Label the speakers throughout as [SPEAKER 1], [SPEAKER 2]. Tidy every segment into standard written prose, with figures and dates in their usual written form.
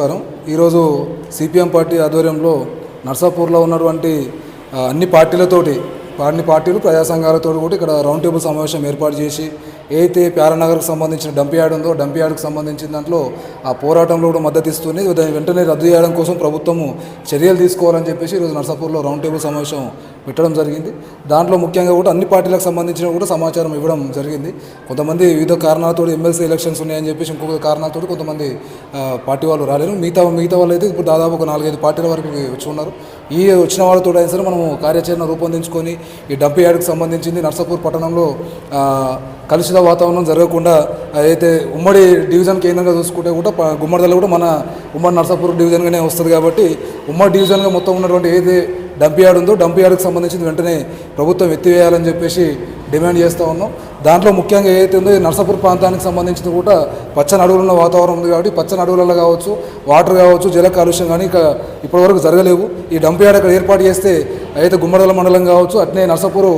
[SPEAKER 1] నమస్కారం. ఈరోజు CPM party ఆధ్వర్యంలో నర్సాపూర్లో ఉన్నటువంటి అన్ని పార్టీలు ప్రజా సంఘాలతో కూడా ఇక్కడ రౌండ్ టేబుల్ సమావేశం ఏర్పాటు చేసి ఏదైతే ప్యారానగర్కు సంబంధించిన డంప్ యార్డ్ ఉందో డంప్ యార్డ్కి సంబంధించిన దాంట్లో ఆ పోరాటంలో కూడా మద్దతు ఇస్తూనే దాన్ని వెంటనే రద్దు చేయడం కోసం ప్రభుత్వము చర్యలు తీసుకోవాలని చెప్పేసి ఈరోజు నర్సాపూర్లో రౌండ్ టేబుల్ సమావేశం పెట్టడం జరిగింది. దాంట్లో ముఖ్యంగా కూడా అన్ని పార్టీలకు సంబంధించిన కూడా సమాచారం ఇవ్వడం జరిగింది. కొంతమంది వివిధ కారణాలతో ఎమ్మెల్సీ ఎలక్షన్స్ ఉన్నాయని చెప్పేసి ఇంకొక కారణాలతో కొంతమంది పార్టీ వాళ్ళు రాలేరు. మిగతా వాళ్ళు అయితే ఇప్పుడు దాదాపు ఒక 4-5 పార్టీల వరకు వచ్చి ఉన్నారు. ఈ వచ్చిన వాళ్ళతో అయినా సరే మనము కార్యాచరణ రూపొందించుకొని ఈ డంప్ యార్డ్కి సంబంధించింది నర్సాపూర్ పట్టణంలో కలుషిత వాతావరణం జరగకుండా అయితే ఉమ్మడి డివిజన్ కేంద్రంగా చూసుకుంటే కూడా గుమ్మడిదల కూడా మన ఉమ్మడి నర్సాపూర్ డివిజన్గానే వస్తుంది. కాబట్టి ఉమ్మడి డివిజన్గా మొత్తం ఉన్నటువంటి ఏదైతే డంప్ యార్డ్ ఉందో డంప్ యార్డ్కి సంబంధించింది వెంటనే ప్రభుత్వం ఎత్తివేయాలని చెప్పేసి డిమాండ్ చేస్తూ ఉన్నాం. దాంట్లో ముఖ్యంగా ఏదైతే ఉందో ఈ నర్సాపూర్ ప్రాంతానికి సంబంధించింది కూడా పచ్చని అడవులున్న వాతావరణం ఉంది. కాబట్టి పచ్చని అడవులలో కావచ్చు, వాటర్ కావచ్చు, జల కాలుష్యం కానీ ఇక ఇప్పటివరకు జరగలేవు. ఈ డంప్ యార్డ్ అక్కడ ఏర్పాటు చేస్తే అయితే గుమ్మడిదల మండలం కావచ్చు, అట్నే నర్సాపూర్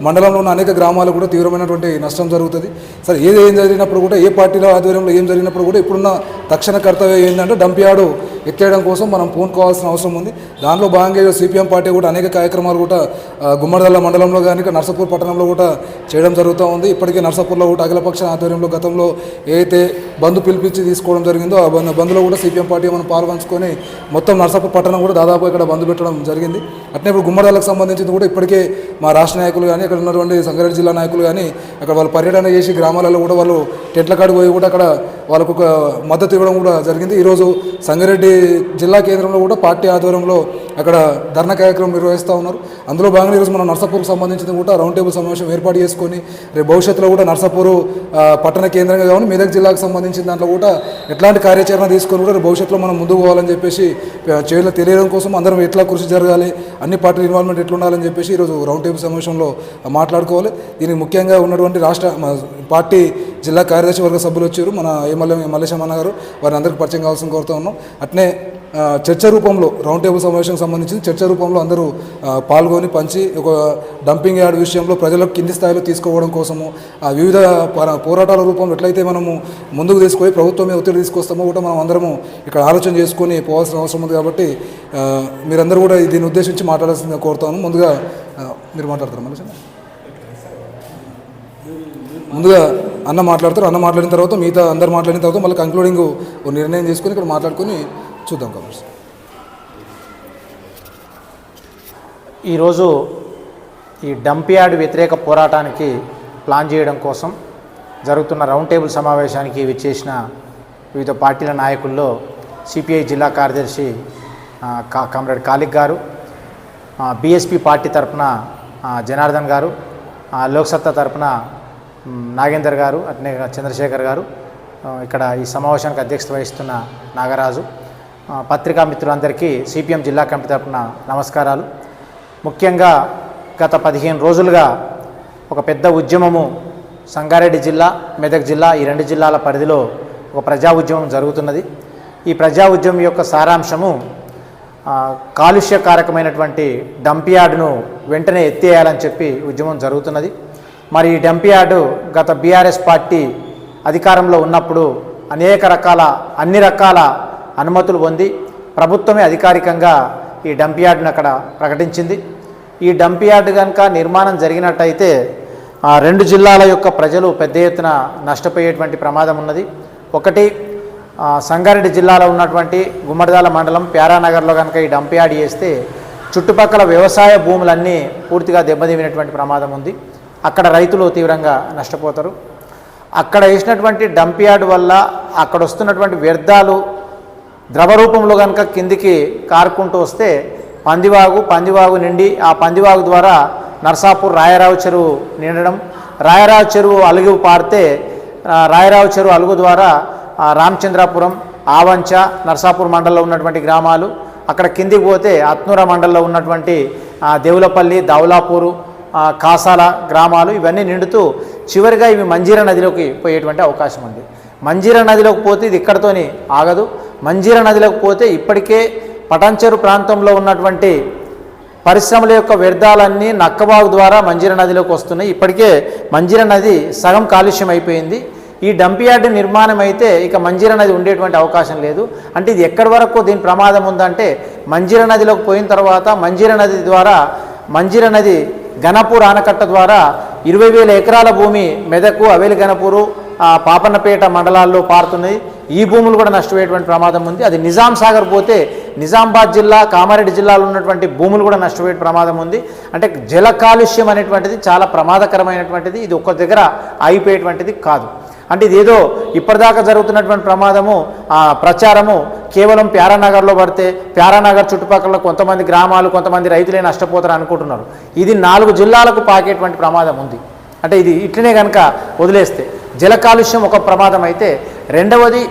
[SPEAKER 1] మండలంలో ఉన్న అనేక గ్రామాలు కూడా తీవ్రమైనటువంటి నష్టం జరుగుతుంది. సరే ఏం జరిగినప్పుడు కూడా ఏ పార్టీల ఆధ్వర్యంలో ఏం జరిగినప్పుడు కూడా ఇప్పుడున్న తక్షణ కర్తవ్యం ఏంటంటే డంప్ యార్డు ఎత్తేయడం కోసం మనం పూనుకోవాల్సిన అవసరం ఉంది. దానిలో భాగంగా సిపిఎం పార్టీ కూడా అనేక కార్యక్రమాలు కూడా గుమ్మడిదల మండలంలో కానీ నర్సాపూర్ పట్టణంలో కూడా చేయడం జరుగుతూ ఉంది. ఇప్పటికే నర్సాపూర్లో కూడా అఖిలపక్ష ఆధ్వర్యంలో గతంలో ఏదైతే బంద్ పిలిపించి తీసుకోవడం జరిగిందో ఆ బంద్లో కూడా సిపిఎం పార్టీ మనం పాల్గొంచుకొని మొత్తం నర్సాపూర్ పట్టణం కూడా దాదాపు ఇక్కడ బంద్ పెట్టడం జరిగింది. అట్నే ఇప్పుడు గుమ్మడిదలకు సంబంధించింది కూడా ఇప్పటికే మా రాష్ట్ర నాయకులు కానీ అక్కడ ఉన్నటువంటి సంగారెడ్డి జిల్లా నాయకులు కానీ అక్కడ వాళ్ళు పర్యటన చేసి గ్రామాలలో కూడా వాళ్ళు టెంట్ల కాడికి పోయి కూడా అక్కడ వాళ్ళకు ఒక మద్దతు ఇవ్వడం కూడా జరిగింది. ఈరోజు సంగారెడ్డి జిల్లా కేంద్రంలో కూడా పార్టీ ఆధ్వర్యంలో అక్కడ ధర్నా కార్యక్రమం నిర్వహిస్తూ ఉన్నారు. అందులో భాగంగా ఈరోజు మనం నర్సాపూర్కి సంబంధించింది కూడా రౌండ్ టేబుల్ సమావేశం ఏర్పాటు చేసుకొని రేపు భవిష్యత్తులో కూడా నర్సాపూర్ పట్టణ కేంద్రంగా కావాలి మెదక్ జిల్లాకు సంబంధించిన దాంట్లో కూడా ఎట్లాంటి కార్యాచరణ తీసుకొని కూడా భవిష్యత్తులో మనం ముందుకు పోవాలని చెప్పేసి చేయడం తెలియడం కోసం అందరం ఎట్లా కృషి జరగాలి, అన్ని పార్టీల ఇన్వాల్వ్మెంట్ ఎట్లా ఉండాలని చెప్పేసి ఈరోజు రౌండ్ టేబుల్ సమావేశంలో మాట్లాడుకోవాలి. దీనికి ముఖ్యంగా ఉన్నటువంటి రాష్ట్ర పార్టీ జిల్లా కార్యదర్శి వర్గ సభ్యులు వచ్చారు, మన మల్లేశం అన్న గారు, వారిని అందరికీ పరిచయం కావాల్సిన కోరుతూ ఉన్నాం. అట్నే చర్చ రూపంలో రౌండ్ టేబుల్ సమావేశానికి సంబంధించి చర్చ రూపంలో అందరూ పాల్గొని పంచి ఒక డంపింగ్ యార్డ్ విషయంలో ప్రజలకు కింది స్థాయిలో తీసుకోవడం కోసము ఆ వివిధ పోరాటాల రూపంలో ఎట్లయితే మనము ముందుకు తీసుకుపోయి ప్రభుత్వమే ఒత్తిడి తీసుకొస్తామో కూడా మనం అందరము ఇక్కడ ఆలోచన చేసుకొని పోవాల్సిన అవసరం ఉంది. కాబట్టి మీరందరూ కూడా దీన్ని ఉద్దేశించి మాట్లాడాల్సిందిగా కోరుతాను. ముందుగా మీరు మాట్లాడతారు మళ్ళీ ముందుగా అన్న మాట్లాడతారు. అన్న మాట్లాడిన తర్వాత మిగతా అందరు మాట్లాడిన తర్వాత మళ్ళీ కంక్లూడింగ్ నిర్ణయం చేసుకొని ఇక్కడ మాట్లాడుకొని చూద్దాం. కావచ్చు
[SPEAKER 2] ఈరోజు ఈ డంప్ యార్డ్ వ్యతిరేక పోరాటానికి ప్లాన్ చేయడం కోసం జరుగుతున్న రౌండ్ టేబుల్ సమావేశానికి విచ్చేసిన వివిధ పార్టీల నాయకుల్లో సిపిఐ జిల్లా కార్యదర్శి కామ్రేడ్ కాలిక్ గారు, బీఎస్పీ పార్టీ తరఫున జనార్దన్ గారు, లోక్సత్తా తరఫున నాగేందర్ గారు, అట్నే చంద్రశేఖర్ గారు, ఇక్కడ ఈ సమావేశానికి అధ్యక్షత వహిస్తున్న నాగరాజు, పత్రికా మిత్రులందరికీ సిపిఎం జిల్లా కమిటీ తరఫున నమస్కారాలు. ముఖ్యంగా గత 15 రోజులుగా ఒక పెద్ద ఉద్యమము సంగారెడ్డి జిల్లా, మెదక్ జిల్లా ఈ 2 జిల్లాల పరిధిలో ఒక ప్రజా ఉద్యమం జరుగుతున్నది. ఈ ప్రజా ఉద్యమం యొక్క సారాంశము కాలుష్యకారకమైనటువంటి డంప్ యార్డును వెంటనే ఎత్తేయాలని చెప్పి ఉద్యమం జరుగుతున్నది. మరి ఈ డంప్ యార్డు గత బీఆర్ఎస్ పార్టీ అధికారంలో ఉన్నప్పుడు అన్ని రకాల అనుమతులు పొంది ప్రభుత్వమే అధికారికంగా ఈ డంప్ యార్డును అక్కడ ప్రకటించింది. ఈ డంప్ యార్డు కనుక నిర్మాణం జరిగినట్టయితే 2 జిల్లాల యొక్క ప్రజలు పెద్ద ఎత్తున నష్టపోయేటువంటి ప్రమాదం ఉన్నది. ఒకటి, సంగారెడ్డి జిల్లాలో ఉన్నటువంటి గుమ్మడిదల మండలం ప్యారానగర్లో కనుక ఈ డంప్ యార్డ్ చేస్తే చుట్టుపక్కల వ్యవసాయ భూములన్నీ పూర్తిగా దెబ్బతినేటువంటి ప్రమాదం ఉంది. అక్కడ రైతులు తీవ్రంగా నష్టపోతారు. అక్కడ వేసినటువంటి డంప్ యార్డ్ వల్ల అక్కడ వస్తున్నటువంటి వ్యర్థాలు ద్రవ రూపంలో కనుక కిందికి కారుకుంటూ వస్తే పందివాగు నిండి ఆ పందివాగు ద్వారా నర్సాపూర్ రాయరావు చెరువు నిండడం, రాయరావు చెరువు అలుగు పారితే రాయరావు చెరువు అలుగు ద్వారా రామచంద్రాపురం, ఆవంచ, నర్సాపూర్ మండలంలో ఉన్నటువంటి గ్రామాలు, అక్కడ కిందికి పోతే అత్నూర మండలంలో ఉన్నటువంటి దేవులపల్లి, దౌలాపూరు, కాసాల గ్రామాలు ఇవన్నీ నిండుతూ చివరిగా ఇవి మంజీరా నదిలోకి పోయేటువంటి అవకాశం ఉంది. మంజీరా నదిలోకి పోతే ఇది ఇక్కడితోని ఆగదు. మంజీరా నదిలోకి పోతే ఇప్పటికే పటాన్చెరు ప్రాంతంలో ఉన్నటువంటి పరిశ్రమల యొక్క వ్యర్థాలన్నీ నక్కబాగు ద్వారా మంజీరా నదిలోకి వస్తున్నాయి. ఇప్పటికే మంజీరా నది సగం కాలుష్యం అయిపోయింది. ఈ డంప్ యార్డ్ నిర్మాణం అయితే ఇక మంజీరా నది ఉండేటువంటి అవకాశం లేదు. అంటే ఇది ఎక్కడి వరకు దీని ప్రమాదం ఉందంటే మంజీరా నదిలోకి పోయిన తర్వాత మంజీరా నది గణపూర్ ఆనకట్ట ద్వారా 20,000 ఎకరాల భూమి మెదకు, అవేలి గణపూరు, పాపన్నపేట మండలాల్లో పారుతున్నాయి. ఈ భూములు కూడా నష్టపోయేటువంటి ప్రమాదం ఉంది. అది నిజాం సాగర్ పోతే నిజామాబాద్ జిల్లా, కామారెడ్డి జిల్లాలో ఉన్నటువంటి భూములు కూడా నష్టపోయే ప్రమాదం ఉంది. అంటే జల కాలుష్యం అనేటువంటిది చాలా ప్రమాదకరమైనటువంటిది. ఇది ఒక్క దగ్గర ఆగిపోయేటువంటిది కాదు. అంటే ఇదేదో ఇప్పటిదాకా జరుగుతున్నటువంటి ప్రచారము కేవలం ప్యారానగర్లో పడితే ప్యారానగర్ చుట్టుపక్కల కొంతమంది గ్రామాలు, కొంతమంది రైతులే నష్టపోతారు అనుకుంటున్నారు. ఇది 4 జిల్లాలకు పాకేటువంటి ప్రమాదం ఉంది. అంటే ఇది ఇట్లనే కనుక వదిలేస్తే జల కాలుష్యం ఒక ప్రమాదం అయితే, రెండవది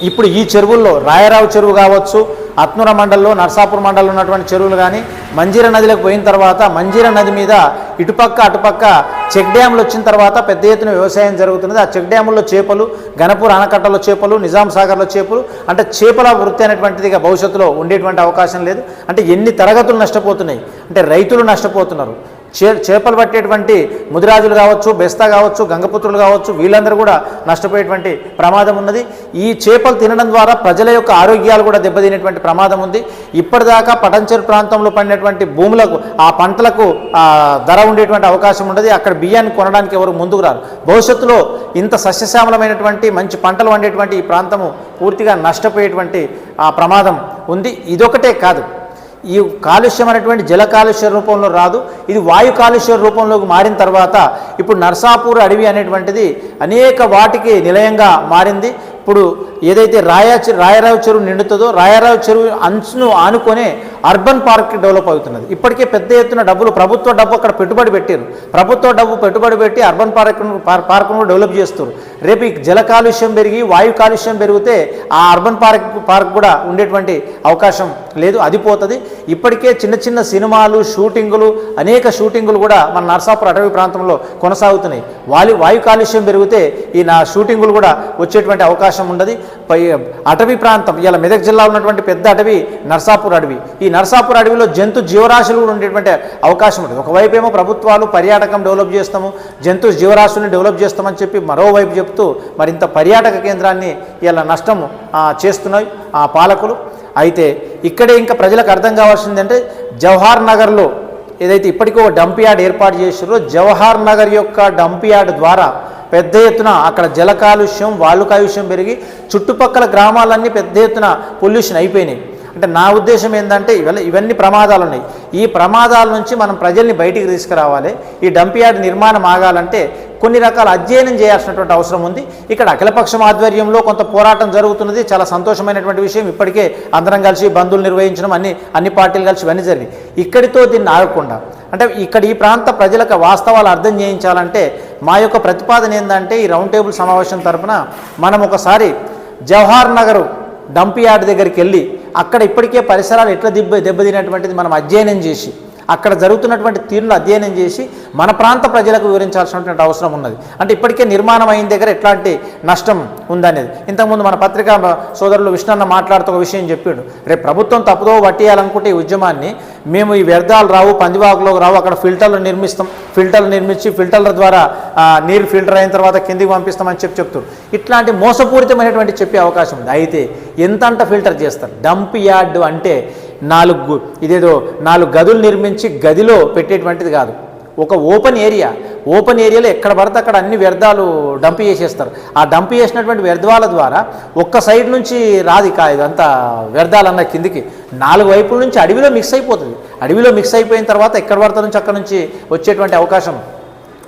[SPEAKER 2] ఇప్పుడు ఈ చెరువుల్లో రాయరావు చెరువు కావచ్చు, అత్నూర మండలంలో, నర్సాపూర్ మండలంలో ఉన్నటువంటి చెరువులు కానీ మంజీరా నదిలోకి పోయిన తర్వాత మంజీరా నది మీద ఇటుపక్క అటుపక్క చెక్ డ్యాములు వచ్చిన తర్వాత పెద్ద ఎత్తున వ్యవసాయం జరుగుతున్నది. ఆ చెక్ డ్యాముల్లో చేపలు, గణపూర్ ఆనకట్టలో చేపలు, నిజాం సాగర్లో చేపలు, అంటే చేపల వృత్తి అనేటువంటిది ఇక భవిష్యత్తులో ఉండేటువంటి అవకాశం లేదు. అంటే ఎన్ని తరగతులు నష్టపోతున్నాయి, అంటే రైతులు నష్టపోతున్నారు. చేపలు పట్టేటువంటి ముదిరాజులు కావచ్చు, బెస్తా కావచ్చు, గంగపుత్రులు కావచ్చు, వీళ్ళందరూ కూడా నష్టపోయేటువంటి ప్రమాదం ఉన్నది. ఈ చేపలు తినడం ద్వారా ప్రజల యొక్క ఆరోగ్యాలు కూడా దెబ్బతినేటువంటి ప్రమాదం ఉంది. ఇప్పటిదాకా పటంచెరు ప్రాంతంలో పండినటువంటి భూములకు, ఆ పంటలకు ధర ఉండేటువంటి అవకాశం ఉండదు. అక్కడ బియ్యాన్ని కొనడానికి ఎవరు ముందుకు రారు. భవిష్యత్తులో ఇంత సస్యశ్యామలమైనటువంటి మంచి పంటలు వండేటువంటి ఈ ప్రాంతము పూర్తిగా నష్టపోయేటువంటి ప్రమాదం ఉంది. ఇదొకటే కాదు, ఈ కాలుష్యం అనేటువంటి జల కాలుష్య రూపంలో రాదు, ఇది వాయు కాలుష్య రూపంలోకి మారిన తర్వాత ఇప్పుడు నర్సాపూర్ అడవి అనేటువంటిది అనేక వాటికి నిలయంగా మారింది. ఇప్పుడు ఏదైతే రాయరావు చెరువు నిండుతుందో రాయరావు చెరువు అంచును ఆనుకొనే అర్బన్ పార్క్ డెవలప్ అవుతున్నది. ఇప్పటికే పెద్ద ఎత్తున ప్రభుత్వ డబ్బు అక్కడ పెట్టుబడి పెట్టారు. ప్రభుత్వ డబ్బు పెట్టుబడి పెట్టి అర్బన్ పార్క్ను డెవలప్ చేస్తారు. రేపు ఈ జల కాలుష్యం పెరిగి వాయు కాలుష్యం పెరిగితే ఆ అర్బన్ పార్క్ కూడా ఉండేటువంటి అవకాశం లేదు, అది పోతుంది. ఇప్పటికే చిన్న చిన్న సినిమాలు, షూటింగులు, అనేక షూటింగులు కూడా మన నర్సాపూర్ అటవీ ప్రాంతంలో కొనసాగుతున్నాయి. వాయు కాలుష్యం పెరిగితే ఈ షూటింగులు కూడా వచ్చేటువంటి అవకాశం ఉండదు. అటవీ ప్రాంతం ఇలా మెదక్ జిల్లాలో ఉన్నటువంటి పెద్ద అటవీ నర్సాపూర్ అడవి. ఈ నర్సాపూర్ అడవిలో జంతు జీవరాశులు కూడా ఉండేటువంటి అవకాశం ఉంటుంది. ఒకవైపు ఏమో ప్రభుత్వాలు పర్యాటకం డెవలప్ చేస్తాము, జంతు జీవరాశుల్ని డెవలప్ చేస్తామని చెప్పి మరోవైపు చెప్తూ మరింత పర్యాటక కేంద్రాన్ని ఇలా నష్టము చేస్తున్నాయి పాలకులు. అయితే ఇక్కడే ఇంకా ప్రజలకు అర్థం కావాల్సిందంటే జవహర్ నగర్లో ఏదైతే ఇప్పటికీ ఒక డంప్ యార్డ్ ఏర్పాటు చేసారో జవహర్ నగర్ యొక్క డంప్ యార్డ్ ద్వారా పెద్ద ఎత్తున అక్కడ జల కాలుష్యం, వాయు కాలుష్యం పెరిగి చుట్టుపక్కల గ్రామాలన్నీ పెద్ద ఎత్తున పొల్యూషన్ అయిపోయినాయి. అంటే నా ఉద్దేశం ఏంటంటే ఇవన్నీ ప్రమాదాలు ఉన్నాయి. ఈ ప్రమాదాల నుంచి మనం ప్రజల్ని బయటికి తీసుకురావాలి. ఈ డంప్ యార్డ్ నిర్మాణం ఆగాలంటే కొన్ని రకాల అధ్యయనం చేయాల్సినటువంటి అవసరం ఉంది. ఇక్కడ అఖిలపక్షం ఆధ్వర్యంలో కొంత పోరాటం జరుగుతున్నది, చాలా సంతోషమైనటువంటి విషయం. ఇప్పటికే అందరం కలిసి బంధువులు నిర్వహించడం, అన్ని పార్టీలు కలిసి ఇవన్నీ జరిగింది. ఇక్కడితో దీన్ని ఆగకుండా అంటే ఇక్కడ ఈ ప్రాంత ప్రజలకు వాస్తవాలు అర్థం చేయించాలంటే మా యొక్క ప్రతిపాదన ఏంటంటే ఈ రౌండ్ టేబుల్ సమావేశం తరఫున మనం ఒకసారి జవహర్ నగర్ డంప్ యార్డ్ దగ్గరికి వెళ్ళి అక్కడ ఇప్పటికే పరిసరాలు ఎట్లా దెబ్బతినటువంటిది మనం అధ్యయనం చేసి అక్కడ జరుగుతున్నటువంటి తీరును అధ్యయనం చేసి మన ప్రాంత ప్రజలకు వివరించాల్సినటువంటి అవసరం ఉన్నది. అంటే ఇప్పటికే నిర్మాణం అయిన దగ్గర ఎట్లాంటి నష్టం ఉందనేది. ఇంతకుముందు మన పత్రికా సోదరులు విష్ణన్న మాట్లాడుతూ ఒక విషయం చెప్పాడు. రేపు ప్రభుత్వం తప్పుదో పట్టేయాలనుకుంటే ఈ ఉద్యమాన్ని మేము ఈ వ్యర్థాలు రావు, పందివాకులోకి రావు, అక్కడ ఫిల్టర్లు నిర్మిస్తాం, ఫిల్టర్లు నిర్మించి ఫిల్టర్ల ద్వారా నీరు ఫిల్టర్ అయిన తర్వాత కిందికి పంపిస్తామని చెప్తారు. ఇట్లాంటి మోసపూరితమైనటువంటి చెప్పే అవకాశం ఉంది. అయితే ఎంతంట ఫిల్టర్ చేస్తారు? డంప్ యార్డ్ అంటే 4 గదులు నిర్మించి గదిలో పెట్టేటువంటిది కాదు. ఒక ఓపెన్ ఏరియాలో ఎక్కడ పడితే అక్కడ అన్ని వ్యర్థాలు డంప్ చేసేస్తారు. ఆ డంప్ చేసినటువంటి వ్యర్థాల ద్వారా ఒక్క సైడ్ నుంచి రాదు ఇదంతా వ్యర్థాలన్న కిందికి 4 వైపుల నుంచి అడవిలో మిక్స్ అయిపోతుంది. అడవిలో మిక్స్ అయిపోయిన తర్వాత ఎక్కడ పడతా నుంచి అక్కడ నుంచి వచ్చేటువంటి అవకాశం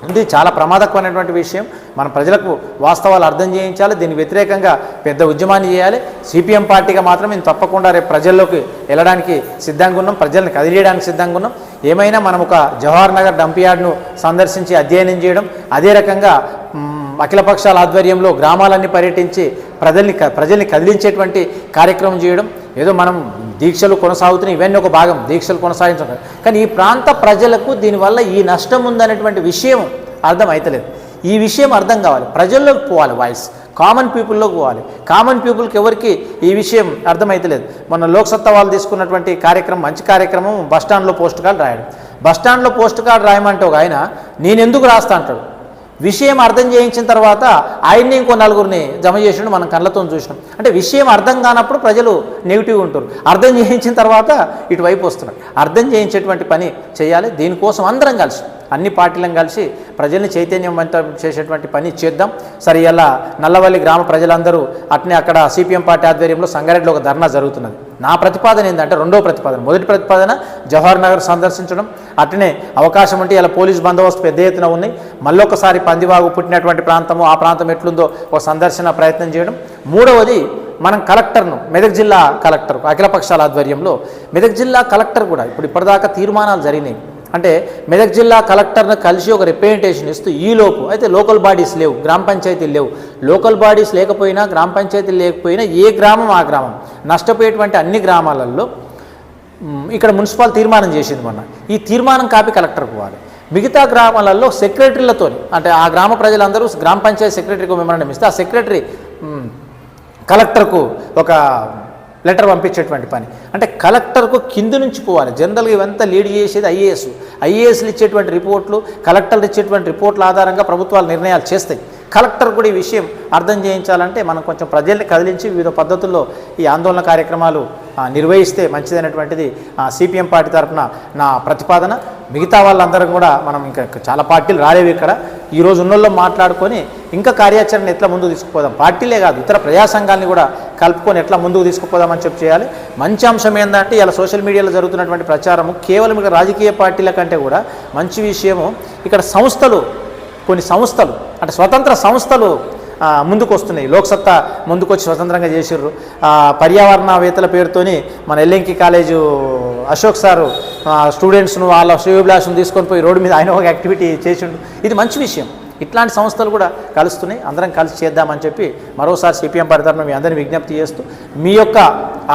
[SPEAKER 2] ఉంది. చాలా ప్రమాదకరమైనటువంటి విషయం. మన ప్రజలకు వాస్తవాలు అర్థం చేయించాలి. దీనికి వ్యతిరేకంగా పెద్ద ఉద్యమాన్ని చేయాలి. సిపిఎం పార్టీగా మాత్రం మేము తప్పకుండా రేపు ప్రజల్లోకి వెళ్ళడానికి సిద్ధంగా ఉన్నాం, ప్రజల్ని కదిలియడానికి సిద్ధంగా ఉన్నాం. ఏమైనా మనం ఒక జవహర్ నగర్ డంప్ యార్డ్ను సందర్శించి అధ్యయనం చేయడం, అదే రకంగా అఖిలపక్షాల ఆధ్వర్యంలో గ్రామాలన్నీ పర్యటించి ప్రజల్ని కదిలించేటువంటి కార్యక్రమం చేయడం. ఏదో మనం దీక్షలు కొనసాగుతున్నాయి, ఇవన్నీ ఒక భాగం, దీక్షలు కొనసాగించడం. కానీ ఈ ప్రాంత ప్రజలకు దీనివల్ల ఈ నష్టం ఉందనేటువంటి విషయం అర్థం అవుతలేదు. ఈ విషయం అర్థం కావాలి, ప్రజల్లోకి పోవాలి, వాయిస్ కామన్ పీపుల్లోకి పోవాలి. కామన్ పీపుల్కి ఎవరికి ఈ విషయం అర్థమవుతలేదు. మొన్న లోక్సత్తా వాళ్ళు తీసుకున్నటువంటి కార్యక్రమం, మంచి కార్యక్రమం, బస్టాండ్లో పోస్ట్ కార్డు రాయడం. బస్టాండ్లో పోస్ట్ కార్డు రాయమంటే ఒక ఆయన నేను ఎందుకు రాస్తా అంటాడు. విషయం అర్థం చేయించిన తర్వాత ఆయన్ని ఇంకో నలుగురిని జమ చేసినట్టు మనం కళ్ళతో చూసినాం. అంటే విషయం అర్థం కానప్పుడు ప్రజలు నెగిటివ్ ఉంటారు, అర్థం చేయించిన తర్వాత ఇటువైపు వస్తున్నారు. అర్థం చేయించేటువంటి పని చేయాలి. దీనికోసం అందరం కలిసి, అన్ని పార్టీలను కలిసి ప్రజల్ని చైతన్యవంతం చేసేటువంటి పని చేద్దాం. సరే, ఇలా నల్లవల్లి గ్రామ ప్రజలందరూ అట్నే అక్కడ సిపిఎం పార్టీ ఆధ్వర్యంలో సంగారెడ్డిలో ఒక ధర్నా జరుగుతున్నది. నా ప్రతిపాదన ఏంటంటే, రెండో ప్రతిపాదన, మొదటి ప్రతిపాదన జవహర్ నగర్ సందర్శించడం, అట్నే అవకాశం ఉంటే ఇలా పోలీస్ బందోబస్తు పెద్ద ఎత్తున ఉన్నాయి, మళ్ళొకసారి పందివాగు పుట్టినటువంటి ప్రాంతము, ఆ ప్రాంతం ఎట్లుందో ఒక సందర్శన ప్రయత్నం చేయడం. మూడవది, మనం కలెక్టర్ను, మెదక్ జిల్లా కలెక్టర్ అఖిలపక్షాల ఆధ్వర్యంలో మెదక్ జిల్లా కలెక్టర్ కూడా ఇప్పటిదాకా తీర్మానాలు జరిగినాయి. అంటే మెదక్ జిల్లా కలెక్టర్ను కలిసి ఒక రిప్రజెంటేషన్ ఇస్తూ ఈలోపు అయితే లోకల్ బాడీస్ లేవు, గ్రామ పంచాయతీలు లేవు, లోకల్ బాడీస్ లేకపోయినా, గ్రామ పంచాయతీలు లేకపోయినా ఏ గ్రామం ఆ గ్రామం నష్టపోయేటువంటి అన్ని గ్రామాలలో ఇక్కడ మున్సిపల్ తీర్మానం చేసింది మొన్న. ఈ తీర్మానం కాపీ కలెక్టర్కి పోవాలి. మిగతా గ్రామాలలో సెక్రటరీలతో, అంటే ఆ గ్రామ ప్రజలందరూ గ్రామ పంచాయతీ సెక్రటరీకి మెమరాండం ఇస్తే ఆ సెక్రటరీ కలెక్టర్కు ఒక లెటర్ పంపించేటువంటి పని. అంటే కలెక్టర్కు కింది నుంచి పోవాలి. జనరల్గా ఇవంతా లీడ్ చేసేది ఐఏఎస్లు ఇచ్చేటువంటి రిపోర్ట్లు, కలెక్టర్లు ఇచ్చేటువంటి రిపోర్ట్ల ఆధారంగా ప్రభుత్వాలు నిర్ణయాలు చేస్తాయి. కలెక్టర్ కూడా ఈ విషయం అర్థం చేయించాలంటే మనం కొంచెం ప్రజల్ని కదిలించి వివిధ పద్ధతుల్లో ఈ ఆందోళన కార్యక్రమాలు నిర్వహిస్తే మంచిదైనటువంటిది సిపిఎం పార్టీ తరఫున నా ప్రతిపాదన. మిగతా వాళ్ళందరూ కూడా మనం ఇంకా చాలా పార్టీలు రాలేవు ఇక్కడ, ఈరోజు ఉన్నోళ్ళో మాట్లాడుకొని ఇంకా కార్యాచరణ ఎట్లా ముందుకు తీసుకుపోదాం, పార్టీలే కాదు ఇతర ప్రజా సంఘాలని కూడా కలుపుకొని ఎట్లా ముందుకు తీసుకుపోదామని చెప్పి చేయాలి. మంచి అంశం ఏంటంటే ఇలా సోషల్ మీడియాలో జరుగుతున్నటువంటి ప్రచారము కేవలం ఇక్కడ రాజకీయ పార్టీల కంటే కూడా మంచి విషయము, ఇక్కడ సంస్థలు, కొన్ని సంస్థలు అంటే స్వతంత్ర సంస్థలు ముందుకు వస్తున్నాయి. లోక్సత్తా ముందుకు వచ్చి స్వతంత్రంగా చేసిర్రు. పర్యావరణవేత్తల పేరుతోని మన ఎల్ఎంకి కాలేజు అశోక్ సారు స్టూడెంట్స్ను వాళ్ళ శ్రేయోభిలాషను తీసుకొని పోయి రోడ్డు మీద ఆయన ఒక యాక్టివిటీ చేసిండు. ఇది మంచి విషయం. ఇట్లాంటి సంస్థలు కూడా కలుస్తున్నాయి. అందరం కలిసి చేద్దామని చెప్పి మరోసారి సిపిఎం పార్టీ తరఫున మీ అందరినీ విజ్ఞప్తి చేస్తూ, మీ యొక్క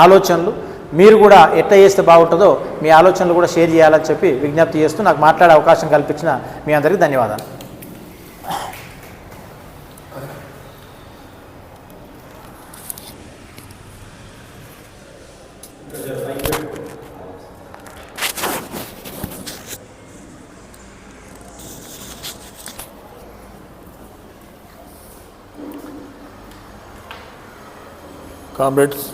[SPEAKER 2] ఆలోచనలు మీరు కూడా ఎట్లా చేస్తే బాగుంటుందో మీ ఆలోచనలు కూడా షేర్ చేయాలని చెప్పి విజ్ఞప్తి చేస్తూ నాకు మాట్లాడే అవకాశం కల్పించిన మీ అందరికీ ధన్యవాదాలు.
[SPEAKER 3] కామ్రేడ్స్,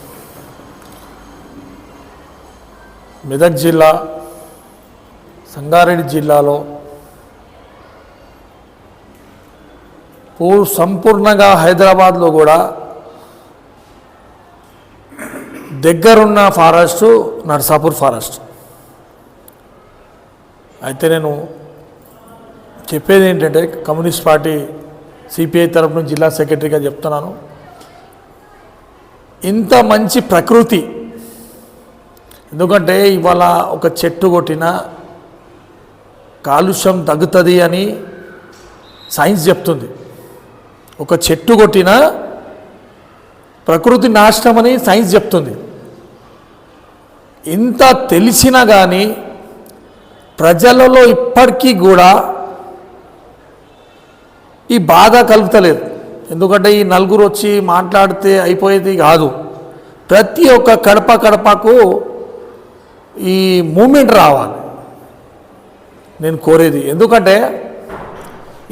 [SPEAKER 3] మెదక్ జిల్లా, సంగారెడ్డి జిల్లాలో సంపూర్ణంగా హైదరాబాద్లో కూడా దగ్గరున్న ఫారెస్టు నర్సాపూర్ ఫారెస్ట్. అయితే నేను చెప్పేది ఏంటంటే, కమ్యూనిస్ట్ పార్టీ సిపిఐ తరఫున జిల్లా సెక్రటరీగా చెప్తున్నాను, ఇంత మంచి ప్రకృతి, ఎందుకంటే ఇవాళ ఒక చెట్టు కొట్టినా కాలుష్యం తగ్గుతుంది అని సైన్స్ చెప్తుంది. ఒక చెట్టు కొట్టినా ప్రకృతి నాశనం అని సైన్స్ చెప్తుంది. ఇంత తెలిసినా కానీ ప్రజలలో ఇప్పటికీ కూడా ఈ బాధ కలుగుతలేదు. ఎందుకంటే ఈ నలుగురు వచ్చి మాట్లాడితే అయిపోయేది కాదు. ప్రతి ఒక్క కడపకు ఈ మూమెంట్ రావాలి నేను కోరేది. ఎందుకంటే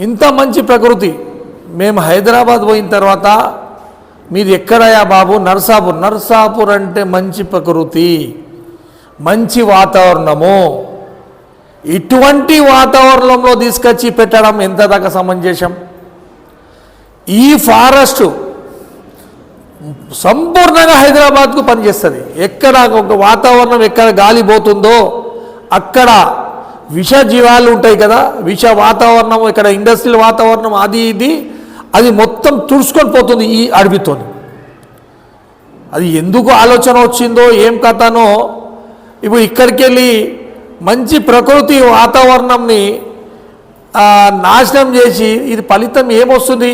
[SPEAKER 3] ఇంత మంచి ప్రకృతి, మేము హైదరాబాద్ పోయిన తర్వాత మీది ఎక్కడయా బాబు? నర్సాపూర్ అంటే మంచి ప్రకృతి, మంచి వాతావరణము. ఇటువంటి వాతావరణంలో తీసుకొచ్చి పెట్టడం ఎంత దాకా సమంజసం? ఈ ఫారెస్ట్ సంపూర్ణంగా హైదరాబాద్కు పనిచేస్తుంది. ఎక్కడ ఒక వాతావరణం, ఎక్కడ గాలి పోతుందో అక్కడ విష జీవాలు ఉంటాయి కదా, విష వాతావరణం, ఇక్కడ ఇండస్ట్రియల్ వాతావరణం, అది మొత్తం తుడుచుకొని పోతుంది ఈ అడవితో. అది ఎందుకు ఆలోచన వచ్చిందో ఏం కథనో, ఇప్పుడు ఇక్కడికి వెళ్ళి మంచి ప్రకృతి వాతావరణంని నాశనం చేసి ఇది ఫలితం ఏమొస్తుంది?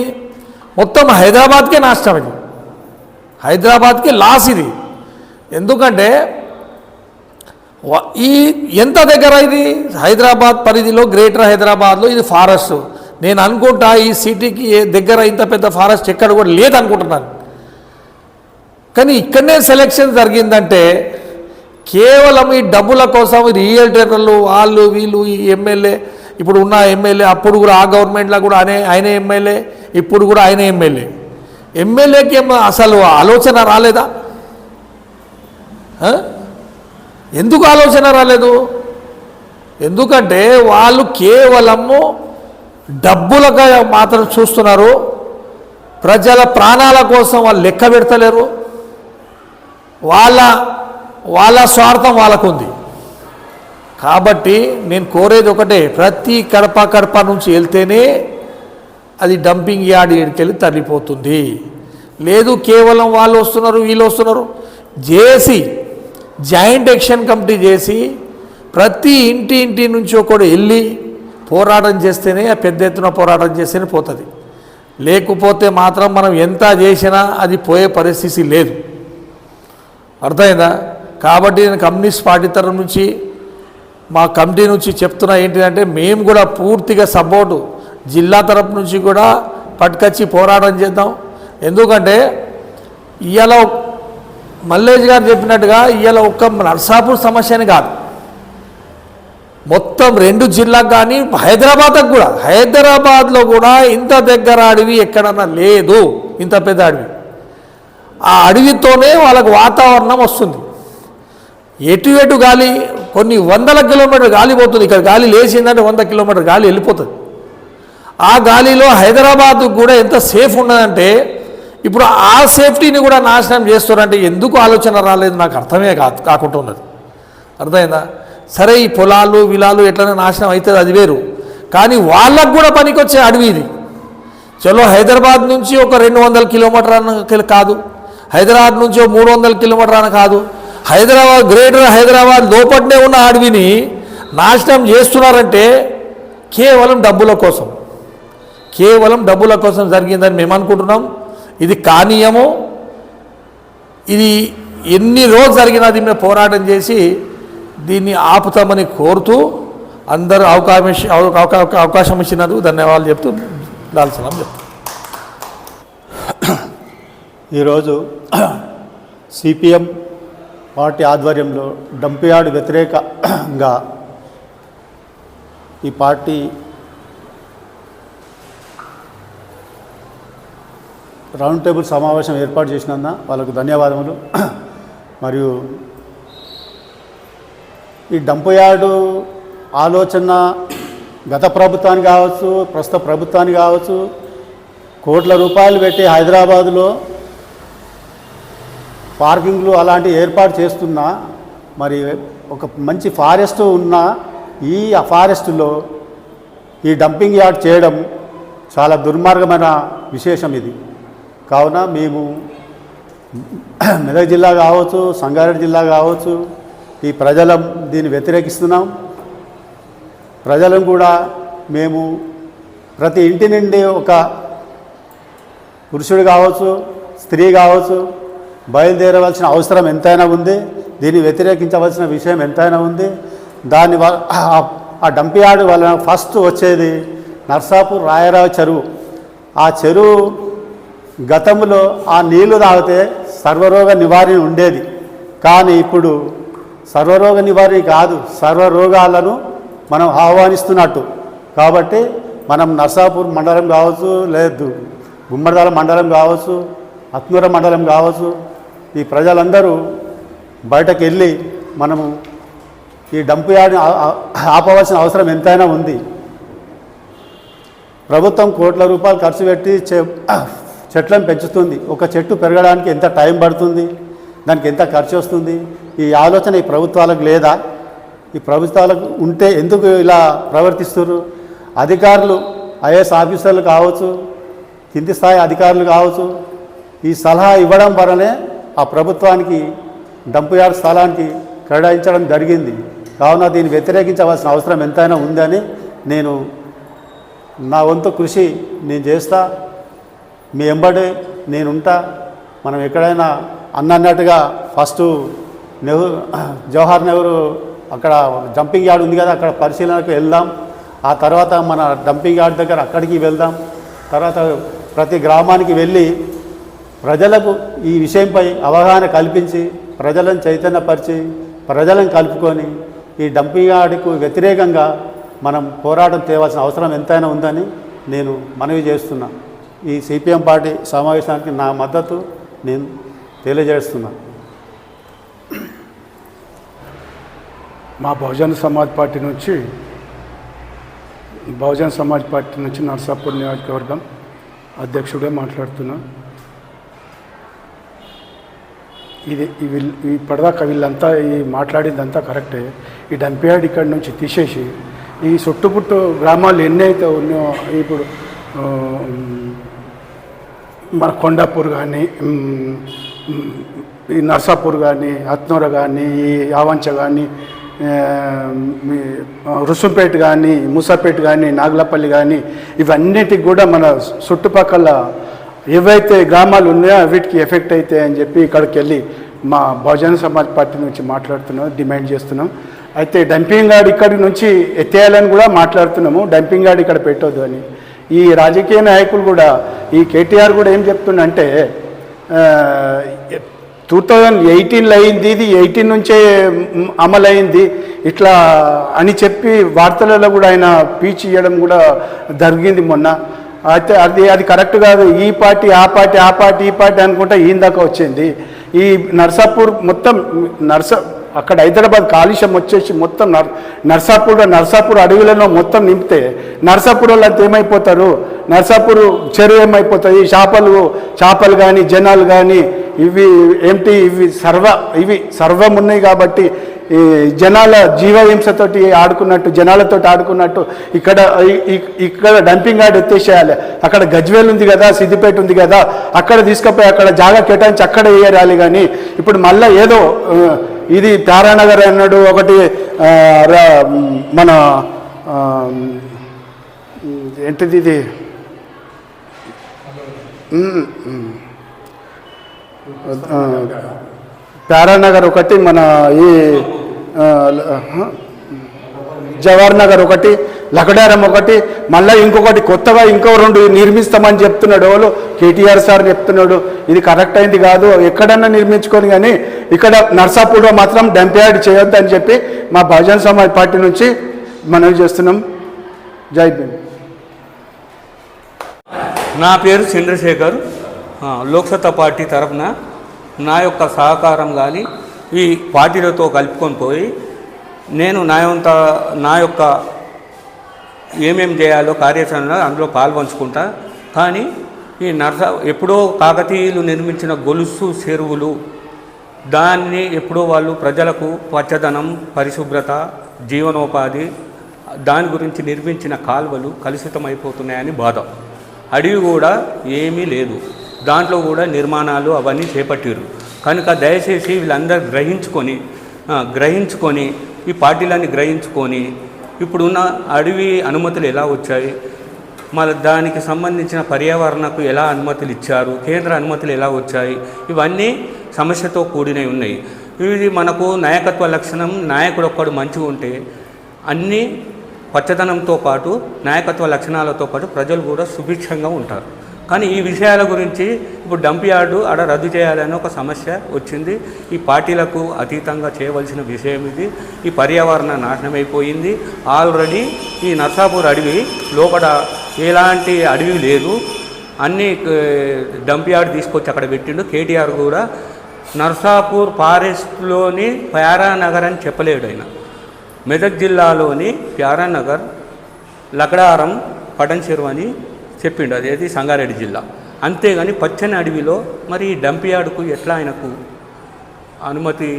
[SPEAKER 3] మొత్తం హైదరాబాద్కే నాశనం, ఇది హైదరాబాద్కి లాస్ ఇది. ఎందుకంటే ఈ ఎంత దగ్గర ఇది హైదరాబాద్ పరిధిలో, గ్రేటర్ హైదరాబాద్లో ఇది ఫారెస్ట్. నేను అనుకుంటా ఈ సిటీకి దగ్గర ఇంత పెద్ద ఫారెస్ట్ ఎక్కడ కూడా లేదనుకుంటున్నాను. కానీ ఇక్కడనే సెలెక్షన్ జరిగిందంటే కేవలం ఈ డబ్బుల కోసం రియల్టర్లు వాళ్ళు వీళ్ళు, ఈ ఎమ్మెల్యే ఇప్పుడు ఉన్న ఎమ్మెల్యే, అప్పుడు కూడా ఆ గవర్నమెంట్లో కూడా ఆయన ఎమ్మెల్యే, ఇప్పుడు కూడా ఆయన ఎమ్మెల్యేకి అసలు ఆలోచన రాలేదా? ఎందుకు ఆలోచన రాలేదు? ఎందుకంటే వాళ్ళు కేవలము డబ్బులుగా మాత్రం చూస్తున్నారు. ప్రజల ప్రాణాల కోసం వాళ్ళు లెక్క పెడతలేరు. వాళ్ళ స్వార్థం వాళ్ళకుంది. కాబట్టి నేను కోరేది ఒకటే, ప్రతి కడప నుంచి వెళ్తేనే అది డంపింగ్ యార్డ్ వెళ్ళి తరలిపోతుంది. లేదు కేవలం వాళ్ళు వస్తున్నారు వీళ్ళు వస్తున్నారు చేసి జాయింట్ యాక్షన్ కమిటీ చేసి ప్రతి ఇంటి నుంచి ఒకడు వెళ్ళి పోరాటం చేస్తేనే, పెద్ద ఎత్తున పోరాటం చేస్తేనే పోతుంది. లేకపోతే మాత్రం మనం ఎంత చేసినా అది పోయే పరిస్థితి లేదు. అర్థమైందా? కాబట్టి నేను కమ్యూనిస్ట్ పార్టీ తరఫు నుంచి, మా కమిటీ నుంచి చెప్తున్నా ఏంటిదంటే, మేము కూడా పూర్తిగా సపోర్టు జిల్లా తరఫు నుంచి కూడా పట్టుకొచ్చి పోరాటం చేద్దాం. ఎందుకంటే ఇవాళ మల్లేష్ గారు చెప్పినట్టుగా ఇవాళ ఒక్క నర్సాపూర్ సమస్యని కాదు, మొత్తం 2 జిల్లాకు కానీ హైదరాబాద్లో కూడా ఇంత దగ్గర అడవి ఎక్కడన్నా లేదు. ఇంత పెద్ద అడవి, ఆ అడవితోనే వాళ్ళకు వాతావరణం వస్తుంది. ఎటు గాలి కొన్ని 100 కిలోమీటర్ల గాలి పోతుంది. ఇక్కడ గాలి లేచిందంటే 100 కిలోమీటర్ గాలి వెళ్ళిపోతుంది. ఆ గాలిలో హైదరాబాద్ కూడా ఎంత సేఫ్ ఉన్నదంటే, ఇప్పుడు ఆ సేఫ్టీని కూడా నాశనం చేస్తారంటే ఎందుకు ఆలోచన రాలేదు నాకు అర్థమే కాకుండా ఉన్నది. అర్థమైందా? సరే ఈ పొలాలు విలాలు ఎట్లనే నాశనం అవుతుంది అది వేరు, కానీ వాళ్ళకు కూడా పనికొచ్చే అడవి ఇది. చలో హైదరాబాద్ నుంచి ఒక 200 కిలోమీటర్ కాదు, హైదరాబాద్ నుంచి 300 కిలోమీటర్ అని కాదు, గ్రేటర్ హైదరాబాద్ లోపట్నే ఉన్న అడవిని నాశనం చేస్తున్నారంటే కేవలం డబ్బుల కోసం జరిగిందని మేము అనుకుంటున్నాం. ఇది కానీయము. ఇది ఎన్ని రోజులు జరిగినది మేము పోరాటం చేసి దీన్ని ఆపుతామని కోరుతూ అందరూ అవకాశం ఇచ్చినందుకు ధన్యవాదాలు చెప్తూ లాల్ సలాం చెప్తాను.
[SPEAKER 4] ఈరోజు సిపిఎం పార్టీ ఆధ్వర్యంలో డంపియార్డ్ వ్యతిరేకంగా ఈ పార్టీ రౌండ్ టేబుల్ సమావేశం ఏర్పాటు చేసినందున వాళ్ళకు ధన్యవాదములు. మరియు ఈ డంపియార్డు ఆలోచన గత ప్రభుత్వానికి కావచ్చు, ప్రస్తుత ప్రభుత్వానికి కావచ్చు, కోట్ల రూపాయలు పెట్టి హైదరాబాదులో పార్కింగ్లు అలాంటి ఏర్పాటు చేస్తున్నా, మరి ఒక మంచి ఫారెస్ట్ ఉన్న ఈ ఫారెస్టులో ఈ డంపింగ్ యార్డ్ చేయడం చాలా దుర్మార్గమైన విశేషం ఇది. కావున మేము మెదక్ జిల్లా కావచ్చు, సంగారెడ్డి జిల్లా కావచ్చు, ఈ ప్రజలం దీన్ని వ్యతిరేకిస్తున్నాం. ప్రజలను కూడా మేము ప్రతి ఇంటి నుండి ఒక పురుషుడు కావచ్చు, స్త్రీ కావచ్చు, బయలుదేరవలసిన అవసరం ఎంతైనా ఉంది. దీన్ని వ్యతిరేకించవలసిన విషయం ఎంతైనా ఉంది. దాని ఆ డంపియార్డ్ వలన ఫస్ట్ వచ్చేది నర్సాపూర్ రాయరావు చెరువు. ఆ చెరువు గతంలో ఆ నీళ్లు తాగితే సర్వరోగ నివారణ ఉండేది, కానీ ఇప్పుడు సర్వరోగ నివారణ కాదు, సర్వరోగాలను మనం ఆహ్వానిస్తున్నట్టు. కాబట్టి మనం నర్సాపూర్ మండలం కావచ్చు, లేదు గుమ్మడిదల మండలం కావచ్చు, అత్నూర మండలం కావచ్చు, ఈ ప్రజలందరూ బయటకు వెళ్ళి మనము ఈ డంప్ యార్డ్ని ఆపవలసిన అవసరం ఎంతైనా ఉంది. ప్రభుత్వం కోట్ల రూపాయలు ఖర్చు పెట్టి చెట్లను పెంచుతుంది. ఒక చెట్టు పెరగడానికి ఎంత టైం పడుతుంది, దానికి ఎంత ఖర్చు వస్తుంది, ఈ ఆలోచన ఈ ప్రభుత్వాలకు లేదా? ఈ ప్రభుత్వాలకు ఉంటే ఎందుకు ఇలా ప్రవర్తిస్తున్నారు? అధికారులు, ఐఏఎస్ ఆఫీసర్లు కావచ్చు, కింది స్థాయి అధికారులు కావచ్చు, ఈ సలహా ఇవ్వడం వలనే ఆ ప్రభుత్వానికి డంప్ యార్డ్ స్థలానికి కేటాయించడం జరిగింది. కావున దీన్ని వ్యతిరేకించవలసిన అవసరం ఎంతైనా ఉందని నేను నా వంతు కృషి నేను చేస్తా. మీ ఎంబడే నేనుంటా. మనం ఎక్కడైనా అన్నట్టుగా ఫస్ట్ జవహర్ నెహ్రూ అక్కడ డంపింగ్ యార్డ్ ఉంది కదా, అక్కడ పరిశీలనకు వెళ్దాం. ఆ తర్వాత మన డంపింగ్ యార్డ్ దగ్గర అక్కడికి వెళ్దాం. తర్వాత ప్రతి గ్రామానికి వెళ్ళి ప్రజలకు ఈ విషయంపై అవగాహన కల్పించి, ప్రజలను చైతన్యపరిచి, ప్రజలను కలుపుకొని ఈ డంపింగ్ యార్డ్కు వ్యతిరేకంగా మనం పోరాటం తేవాల్సిన అవసరం ఎంతైనా ఉందని నేను మనవి చేస్తున్నా. ఈ సిపిఎం పార్టీ సమావేశానికి నా మద్దతు నేను తెలియజేస్తున్నా.
[SPEAKER 5] మా బహుజన్ సమాజ్ పార్టీ నుంచి నర్సాపూర్ నియోజకవర్గం అధ్యక్షుడే మాట్లాడుతున్నా. ఇప్పటిదాకా వీళ్ళంతా మాట్లాడిందంతా కరెక్టే. ఈ డంపియార్డ్ ఇక్కడి నుంచి తీసేసి ఈ చుట్టుపుట్టు గ్రామాలు ఎన్ని అయితే ఉన్నాయో, ఇప్పుడు మన కొండాపూర్ కానీ, ఈ నర్సాపూర్ కానీ, హత్నూర కానీ, ఈ యావంచ కానీ, రుసుంపేట కానీ, మూసాపేట కానీ, నాగులపల్లి కానీ, ఇవన్నిటికి కూడా మన చుట్టుపక్కల ఏవైతే గ్రామాలు ఉన్నాయో వీటికి ఎఫెక్ట్ అవుతాయి అని చెప్పి ఇక్కడికి వెళ్ళి మా బహుజన సమాజ్ పార్టీ నుంచి మాట్లాడుతున్నాం, డిమాండ్ చేస్తున్నాం. అయితే డంపింగ్ యార్డ్ ఇక్కడి నుంచి ఎత్తేయాలని కూడా మాట్లాడుతున్నాము. డంపింగ్ యార్డ్ ఇక్కడ పెట్టొద్దు అని. ఈ రాజకీయ నాయకులు కూడా, ఈ కేటీఆర్ కూడా ఏం చెప్తుండంటే 2018లో అయింది, ఇది 18 నుంచే అమలైంది ఇట్లా అని చెప్పి వార్తలలో కూడా ఆయన పీచ్ ఇవ్వడం కూడా జరిగింది మొన్న. అయితే అది కరెక్ట్ కాదు. ఈ పార్టీ ఆ పార్టీ, ఆ పార్టీ ఈ పార్టీ అనుకుంటా ఈయన దాకా వచ్చింది. ఈ నర్సాపూర్ మొత్తం అక్కడ హైదరాబాద్ కాలుష్యం వచ్చేసి మొత్తం నర్సాపూర్ అడవులను మొత్తం నింపితే నర్సాపూర్ వాళ్ళు అంతా ఏమైపోతారు? నర్సాపూర్ చెరువు ఏమైపోతుంది? చేపలు కానీ, జనాలు కానీ, ఇవి సర్వం ఉన్నాయి. కాబట్టి ఈ జనాల జీవహింసతోటి జనాలతో ఆడుకున్నట్టు ఇక్కడ డంపింగ్ యార్డ్ ఎత్తేసేయాలి. అక్కడ గజ్వేల్ ఉంది కదా, సిద్దిపేట ఉంది కదా, అక్కడ తీసుకుపోయి అక్కడ జాగా కేటాయించి అక్కడ వేయాలి. కానీ ఇప్పుడు మళ్ళీ ఏదో ఇది తారానగర్ అన్నాడు ఒకటి, మన ఏంటిది ఇది తారానగర్ ఒకటి, మన ఈ జవహర్ నగర్ ఒకటి, లకడారం ఒకటి, మళ్ళీ ఇంకొకటి కొత్తగా ఇంకో 2 నిర్మిస్తామని చెప్తున్నాడు. వాళ్ళు కేటీఆర్ సార్ చెప్తున్నాడు. ఇది కరెక్ట్ అయింది కాదు. ఎక్కడన్నా నిర్మించుకొని, కానీ ఇక్కడ నర్సాపూర్లో మాత్రం డంప్ యార్డ్ చేయొద్దు అని చెప్పి మా బహుజన్ సమాజ్ పార్టీ నుంచి మనవి చేస్తున్నాం. జై భీమ్.
[SPEAKER 6] నా పేరు చంద్రశేఖర్. లోక్సత్తా పార్టీ తరఫున నా యొక్క సహకారం కానీ ఈ పార్టీలతో కలుపుకొని పోయి నేను నా యొక్క ఏమేం చేయాలో కార్యాచరణ అందులో పాల్పంచుకుంటా. కానీ ఈ ఎప్పుడో కాకతీయులు నిర్మించిన గొలుసు చెరువులు, దాన్ని ఎప్పుడో వాళ్ళు ప్రజలకు పచ్చదనం, పరిశుభ్రత, జీవనోపాధి దాని గురించి నిర్మించిన కాలువలు కలుషితమైపోతున్నాయని బాధ. అడవి కూడా ఏమీ లేదు, దాంట్లో కూడా నిర్మాణాలు అవన్నీ చేపట్టారు. కనుక దయచేసి వీళ్ళందరూ గ్రహించుకొని ఈ పార్టీలన్నీ గ్రహించుకొని ఇప్పుడున్న అడవి అనుమతులు ఎలా వచ్చాయి, మళ్ళీ దానికి సంబంధించిన పర్యావరణకు ఎలా అనుమతులు ఇచ్చారు, కేంద్ర అనుమతులు ఎలా వచ్చాయి, ఇవన్నీ సమస్యతో కూడినవి ఉన్నాయి. ఇది మనకు నాయకత్వ లక్షణం. నాయకుడు ఒక్కడు మంచిగా ఉంటే అన్నీ పచ్చదనంతో పాటు నాయకత్వ లక్షణాలతో పాటు ప్రజలు కూడా సుభిక్షంగా ఉంటారు. కానీ ఈ విషయాల గురించి ఇప్పుడు డంప్ యార్డు ఆడ రద్దు చేయాలని ఒక సమస్య వచ్చింది. ఈ పార్టీలకు అతీతంగా చేయవలసిన విషయం ఇది. ఈ పర్యావరణ నాశనం అయిపోయింది. ఆల్రెడీ ఈ నర్సాపూర్ అడవి లోపల ఎలాంటి అడవి లేదు, అన్ని డంప్ యార్డ్ తీసుకొచ్చి అక్కడ పెట్టిండు. కేటీఆర్ కూడా నర్సాపూర్ ఫారెస్ట్లోని ప్యారానగర్ అని చెప్పలేడు ఆయన. మెదక్ జిల్లాలోని ప్యారానగర్, లకడారం, పటన్ చెరువు అని చెప్పిండు. అదేది సంగారెడ్డి జిల్లా. అంతేగాని పచ్చని అడవిలో మరి ఈ డంప్ యార్డుకు ఎట్లా ఆయనకు అనుమతి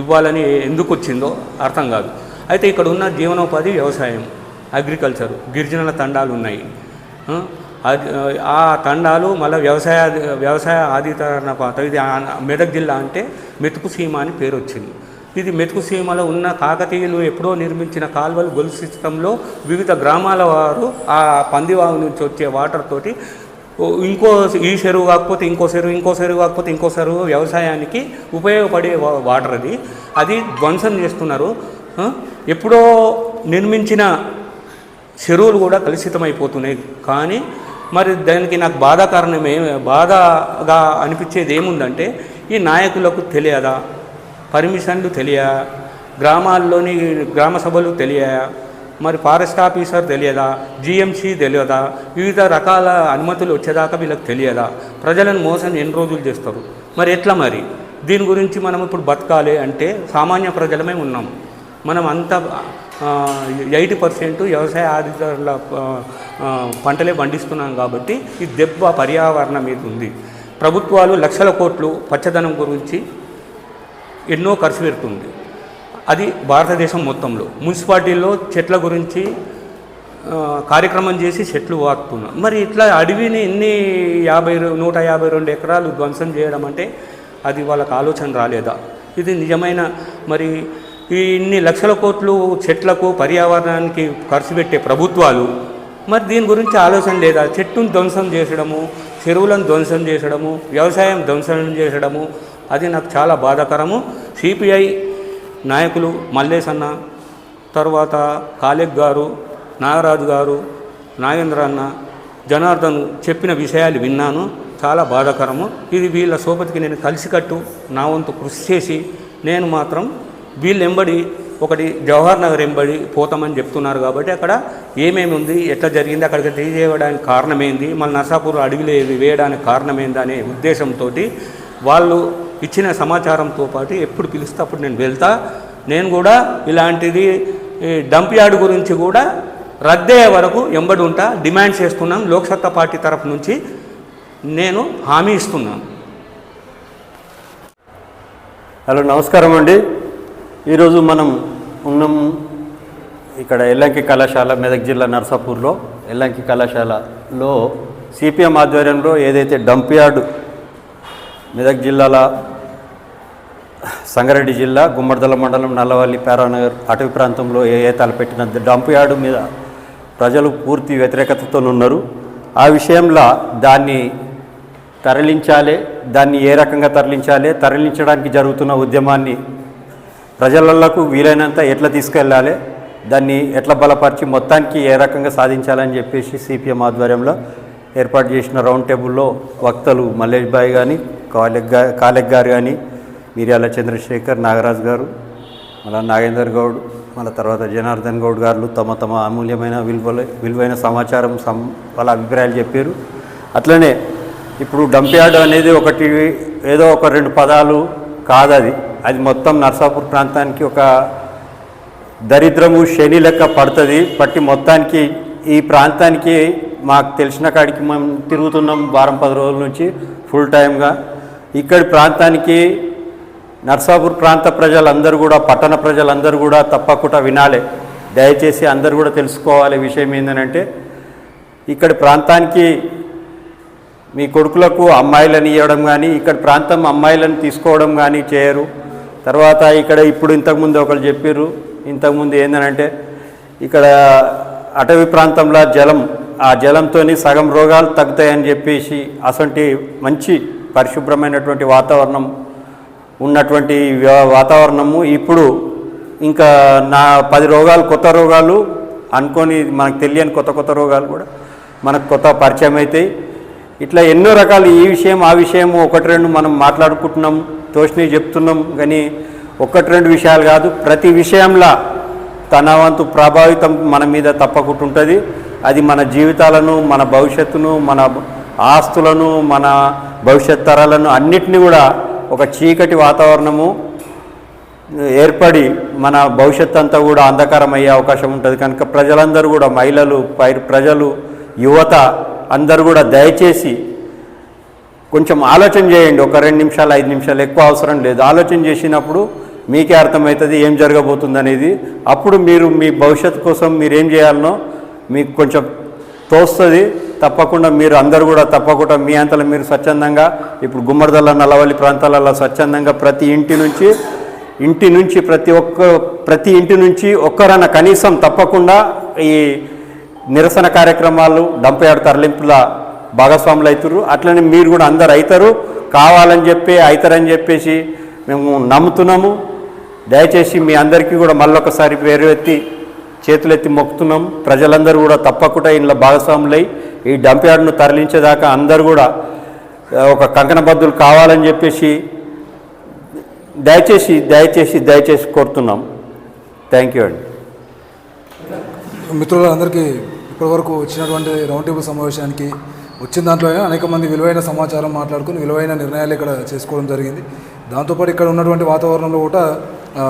[SPEAKER 6] ఇవ్వాలని ఎందుకు వచ్చిందో అర్థం కాదు. అయితే ఇక్కడ ఉన్న జీవనోపాధి వ్యవసాయం, అగ్రికల్చరు, గిరిజనుల తండాలు ఉన్నాయి. ఆ తండాలు మళ్ళీ వ్యవసాయ ఆధితరణ ప్రాంతం. ఇది మెదక్ జిల్లా అంటే మెతుకు సీమ అని పేరు వచ్చింది. ఇది మెతుకు సీమలో ఉన్న కాకతీయులు ఎప్పుడో నిర్మించిన కాలువలు, గొలుసు సిస్టంలో వివిధ గ్రామాల వారు ఆ పందివాగు నుంచి వచ్చే వాటర్ తోటి ఈ చెరువు కాకపోతే ఇంకో చెరువు కాకపోతే ఇంకో చెరువు వ్యవసాయానికి ఉపయోగపడే వాటర్ అది ధ్వంసం చేస్తున్నారు. ఎప్పుడో నిర్మించిన చెరువులు కూడా కలుషితమైపోతున్నాయి. కానీ మరి దానికి నాకు బాధగా అనిపించేది ఏముందంటే ఈ నాయకులకు తెలియదా, పర్మిషన్లు తెలియా, గ్రామాల్లోని గ్రామ సభలు తెలియా, మరి ఫారెస్ట్ ఆఫీసర్ తెలియదా, జిఎంసీ తెలియదా, వివిధ రకాల అనుమతులు వచ్చేదాకా వీళ్ళకి తెలియదా? ప్రజలను మోసం ఎన్ని రోజులు చేస్తారు? మరి ఎట్లా? మరి దీని గురించి మనం ఇప్పుడు బతకాలి అంటే సామాన్య ప్రజలమే ఉన్నాం. మనం అంతా 80% వ్యవసాయ ఆధారిత పంటలే పండిస్తున్నాం కాబట్టి ఈ దెబ్బ పర్యావరణం మీద ఉంది. ప్రభుత్వాలు లక్షల కోట్లు పచ్చదనం గురించి ఎన్నో ఖర్చు పెడుతుంది. అది భారతదేశం మొత్తంలో. మున్సిపాలిటీల్లో చెట్ల గురించి కార్యక్రమం చేసి చెట్లు వాడుతున్నాం. మరి ఇట్లా అడవిని 152 ఎకరాలు ధ్వంసం చేయడం అంటే అది వాళ్ళకి ఆలోచన రాలేదా? ఇది నిజమైన మరి ఈ ఇన్ని లక్షల కోట్లు చెట్లకు పర్యావరణానికి ఖర్చు పెట్టే ప్రభుత్వాలు మరి దీని గురించి ఆలోచన లేదా? చెట్టును ధ్వంసం చేసడము, చెరువులను ధ్వంసం చేసడము, వ్యవసాయం ధ్వంసం చేసడము, అది నాకు చాలా బాధాకరము. సిపిఐ నాయకులు మల్లేశ్ అన్న, తర్వాత కాలేక్ గారు, నాగరాజు గారు, నాగేంద్ర అన్న, జనార్దన్ చెప్పిన విషయాలు విన్నాను. చాలా బాధాకరము. ఇది వీళ్ళ సోపతికి నేను కలిసికట్టు నా వంతు కృషి చేసి నేను మాత్రం వీళ్ళు ఎంబడి ఒకటి జవహర్ నగర్ ఎంబడి పోతామని చెప్తున్నారు. కాబట్టి అక్కడ ఏమేమి ఉంది, ఎట్లా జరిగింది, అక్కడికి తీయడానికి కారణమేంది, మళ్ళీ నర్సాపూర్ అడవిలో వేయడానికి కారణమేంది అనే ఉద్దేశంతో వాళ్ళు ఇచ్చిన సమాచారంతో పాటు ఎప్పుడు పిలిస్తే అప్పుడు నేను వెళ్తా. నేను కూడా ఇలాంటిది డంప్ యార్డ్ గురించి కూడా రద్దయ్యే వరకు ఎంబడి ఉంటా. డిమాండ్ చేస్తున్నాం. లోక్సత్తా పార్టీ తరఫు నుంచి నేను హామీ ఇస్తున్నాను.
[SPEAKER 7] హలో, నమస్కారం అండి. ఈరోజు మనం ఉన్నాం ఇక్కడ ఎల్లంకి కళాశాల, మెదక్ జిల్లా నర్సాపూర్లో ఎల్లంకి కళాశాలలో సిపిఎం ఆధ్వర్యంలో ఏదైతే డంప్ యార్డు మెదక్ జిల్లాల సంగారెడ్డి జిల్లా గుమ్మడిదల మండలం నల్లవల్లి పారానగర్ అటవీ ప్రాంతంలో ఏ తలపెట్టిన డంప్ యార్డు మీద ప్రజలు పూర్తి వ్యతిరేకతతో ఉన్నారు. ఆ విషయంలో దాన్ని తరలించాలి, దాన్ని ఏ రకంగా తరలించాలి, తరలించడానికి జరుగుతున్న ఉద్యమాన్ని ప్రజలకు వీలైనంత ఎట్లా తీసుకెళ్ళాలి, దాన్ని ఎట్లా బలపరిచి మొత్తానికి ఏ రకంగా సాధించాలని చెప్పేసి సిపిఎం ఆధ్వర్యంలో ఏర్పాటు చేసిన రౌండ్ టేబుల్లో వక్తలు మల్లేష్ భాయ్ కానీ, కాలేక్ గారు కానీ, మిర్యాల చంద్రశేఖర్, నాగరాజు గారు, మళ్ళీ నాగేందర్ గౌడ్, మళ్ళీ తర్వాత జనార్దన్ గౌడ్ గారు తమ అమూల్యమైన విలువైన సమాచారం వాళ్ళ అభిప్రాయాలు చెప్పారు. అట్లనే ఇప్పుడు డంప్ యార్డ్ అనేది ఒకటి ఏదో ఒక 2 పదాలు కాదు, అది మొత్తం నర్సాపూర్ ప్రాంతానికి ఒక దరిద్రము శని లెక్క పట్టి మొత్తానికి ఈ ప్రాంతానికి మాకు తెలిసిన కాడికి మేము తిరుగుతున్నాం వారం 10 రోజుల నుంచి ఫుల్ టైమ్గా. ఇక్కడి ప్రాంతానికి నర్సాపూర్ ప్రాంత ప్రజలందరూ కూడా, పట్టణ ప్రజలందరూ కూడా తప్పకుండా వినాలి. దయచేసి అందరూ కూడా తెలుసుకోవాలి. విషయం ఏంటంటే ఇక్కడి ప్రాంతానికి మీ కొడుకులకు అమ్మాయిలను ఇవ్వడం కానీ, ఇక్కడ ప్రాంతం అమ్మాయిలను తీసుకోవడం కానీ చేయరు. తర్వాత ఇక్కడ ఇప్పుడు ఇంతకుముందు ఒకరు చెప్పారు, ఇంతకుముందు ఏంటంటే ఇక్కడ అటవీ ప్రాంతంలో ఆ జలంతో సగం రోగాలు తగ్గుతాయని చెప్పేసి అసంటి మంచి పరిశుభ్రమైనటువంటి వాతావరణం ఉన్నటువంటి వాతావరణము ఇప్పుడు ఇంకా 10 రోగాలు, కొత్త రోగాలు అనుకొని మనకు తెలియని కొత్త రోగాలు కూడా మనకు కొత్త పరిచయం అవుతాయి. ఇట్లా ఎన్నో రకాలు ఈ విషయం ఆ విషయం 1-2 మనం మాట్లాడుకుంటున్నాం, తోచినవి చెప్తున్నాం. కానీ 1-2 విషయాలు కాదు, ప్రతి విషయంలో తన వంతు ప్రభావితం మన మీద తప్పకుండా ఉంటుంది. అది మన జీవితాలను, మన భవిష్యత్తును, మన ఆస్తులను, మన భవిష్యత్ తరాలను అన్నిటినీ కూడా ఒక చీకటి వాతావరణము ఏర్పడి మన భవిష్యత్తు అంతా కూడా అంధకారం అయ్యే అవకాశం ఉంటుంది. కనుక ప్రజలందరూ కూడా, మహిళలు, ప్రజలు, యువత అందరూ కూడా దయచేసి కొంచెం ఆలోచన చేయండి. ఒక 2 నిమిషాలు 5 నిమిషాలు, ఎక్కువ అవసరం లేదు. ఆలోచన చేసినప్పుడు మీకే అర్థమవుతుంది ఏం జరగబోతుంది అనేది. అప్పుడు మీరు మీ భవిష్యత్తు కోసం మీరు ఏం చేయాలనో మీకు కొంచెం తోస్తుంది. తప్పకుండా మీరు అందరూ కూడా తప్పకుండా మీ అంతలో మీరు స్వచ్ఛందంగా ఇప్పుడు గుమ్మడిదల, నల్లవల్లి ప్రాంతాలలో స్వచ్ఛందంగా ప్రతి ఇంటి నుంచి ప్రతి ఇంటి నుంచి ఒక్కరన్నా కనీసం తప్పకుండా ఈ నిరసన కార్యక్రమాలు, డంప్ యార్డ్ తరలింపుల భాగస్వాములు అవుతారు. అట్లనే మీరు కూడా అందరు అవుతారు, కావాలని అవుతారని చెప్పేసి మేము నమ్ముతున్నాము. దయచేసి మీ అందరికీ కూడా మళ్ళొకసారి చేతులెత్తి మొక్కుతున్నాం. ప్రజలందరూ కూడా తప్పకుండా ఇందులో భాగస్వాములై ఈ డంప్ యార్డ్ను తరలించేదాకా అందరూ కూడా ఒక కంకణబద్దులు కావాలని చెప్పేసి దయచేసి కోరుతున్నాం. థ్యాంక్ యూ అండి.
[SPEAKER 1] మిత్రులందరికీ ఇప్పటివరకు వచ్చినటువంటి రౌండ్ టేబుల్ సమావేశానికి వచ్చిన దాంట్లో అనేక మంది విలువైన సమాచారం మాట్లాడుకుని విలువైన నిర్ణయాలు ఇక్కడ చేసుకోవడం జరిగింది. దాంతోపాటు ఇక్కడ ఉన్నటువంటి వాతావరణంలో కూడా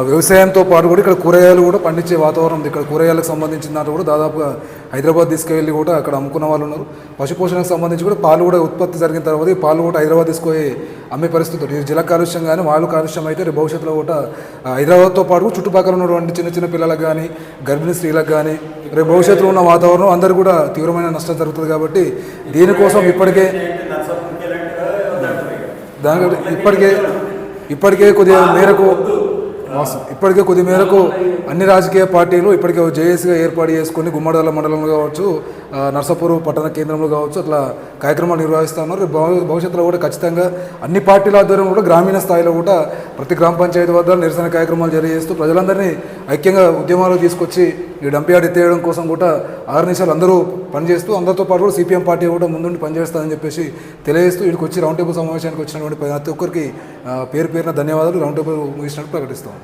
[SPEAKER 1] వ్యవసాయంతో పాటు కూడా ఇక్కడ కూరగాయలు కూడా పండించే వాతావరణం ఉంది. ఇక్కడ కూరగాయలకు సంబంధించిన దాంట్లో కూడా దాదాపుగా హైదరాబాద్ తీసుకెళ్ళి కూడా అక్కడ అమ్ముకున్న వాళ్ళు ఉన్నారు. పశుపోషణకు సంబంధించి కూడా పాలు కూడా ఉత్పత్తి జరిగిన తర్వాత ఈ పాలు కూడా హైదరాబాద్ తీసుకొని అమ్మే పరిస్థితి ఉంటుంది. ఇది జల కాలుష్యం కానీ వాయు కాలుష్యం అయితే రేపు భవిష్యత్తులో కూడా హైదరాబాద్తో పాటు చుట్టుపక్కల ఉన్నటువంటి చిన్న చిన్న పిల్లలకు కానీ గర్భిణీ స్త్రీలకు కానీ రేపు భవిష్యత్తులో ఉన్న వాతావరణం అందరూ కూడా తీవ్రమైన నష్టం జరుగుతుంది. కాబట్టి దీనికోసం ఇప్పటికే కొద్ది మేరకు అన్ని రాజకీయ పార్టీలు ఇప్పటికే జేఏసీగా ఏర్పాటు చేసుకుని గుమ్మడాల మండలంలో కావచ్చు, నర్సాపూర్ పట్టణ కేంద్రంలో కావచ్చు అట్లా కార్యక్రమాలు నిర్వహిస్తున్నారు. భవిష్యత్తులో కూడా ఖచ్చితంగా అన్ని పార్టీల ఆధ్వర్యంలో కూడా గ్రామీణ స్థాయిలో కూడా ప్రతి గ్రామ పంచాయతీ వద్ద నిరసన కార్యక్రమాలు జరిగేస్తూ ప్రజలందరినీ ఐక్యంగా ఉద్యమాలు తీసుకొచ్చి ఈ డంప్ యార్డ్ ఎత్తేయడం కోసం కూడా ఆర్గనైజర్లు అందరూ పనిచేస్తూ అందరితో పాటు కూడా సిపిఎం పార్టీ కూడా ముందుండి పనిచేస్తుందని చెప్పేసి తెలియజేస్తూ వీడికి వచ్చి రౌండ్ టేబుల్ సమావేశానికి వచ్చినటువంటి ప్రతి ఒక్కరికి పేరున ధన్యవాదాలు. రౌండ్ టేబుల్ ముగిసినట్టు ప్రకటిస్తాం.